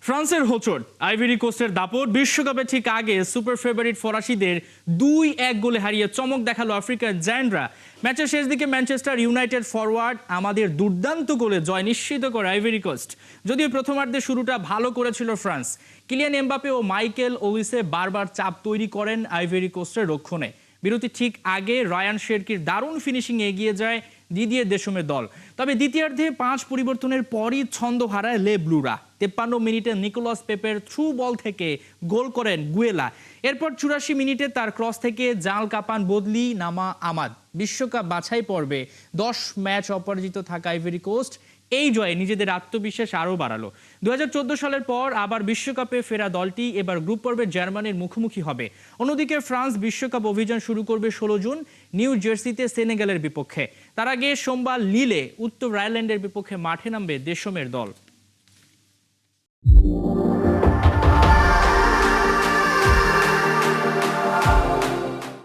ফ্রান্সের হোঁচট, আইভরি কোস্টের দাপট, বিশ্বকাপে ঠিক আগে সুপার ফেভারিট ফরাসিদের 2-1 গোলে হারিয়ে চমক দেখালো আফ্রিকার জায়ান্টরা। ম্যাচের শেষ দিকে ম্যানচেস্টার ইউনাইটেড ফরওয়ার্ড আমাদের দুর্দান্ত গোলে জয় নিশ্চিত করে আইভরি কোস্ট। যদিও প্রথমার্ধে শুরুটা ভালো করেছিল ফ্রান্স, কিলিয়ান এমবাপে ও মাইকেল ওলিসে বারবার চাপ তৈরি করেন আইভরি কোস্টের রক্ষণে। বিরতির ঠিক আগে রায়ান শেরকির দারুণ ফিনিশিং এগিয়ে যায় দিদিয়ের দেশমের দল। তবে দ্বিতীয়ার্ধে 5 পরিবর্তনের পরই ছন্দ হারায় লে ব্লুরা। 53 মিনিটে নিকোলাস পেপের থ্রু বল থেকে গোল করেন গুয়েলা। এরপর 84 মিনিটে তার ক্রস থেকে জাল কাপান বদলি নামা আমাদ। বিশ্বকাপ বাছাই পর্বে 10 ম্যাচ অপরাজিত থাকা আইভরি কোস্ট এই জয়ে নিজেদের আত্মবিশ্বাস আরও বাড়ালো। 2014 সালের পর আবার বিশ্বকাপে ফেরা দলটি এবার গ্রুপ পর্বে জার্মানির মুখোমুখি হবে। অন্যদিকে ফ্রান্স বিশ্বকাপ অভিযান শুরু করবে 16 জুন নিউ জার্সিতে সেনেগালের বিপক্ষে। তার আগে সোমবার লিলে উত্তর আয়ারল্যান্ডের বিপক্ষে মাঠে নামবে দেশমের দল।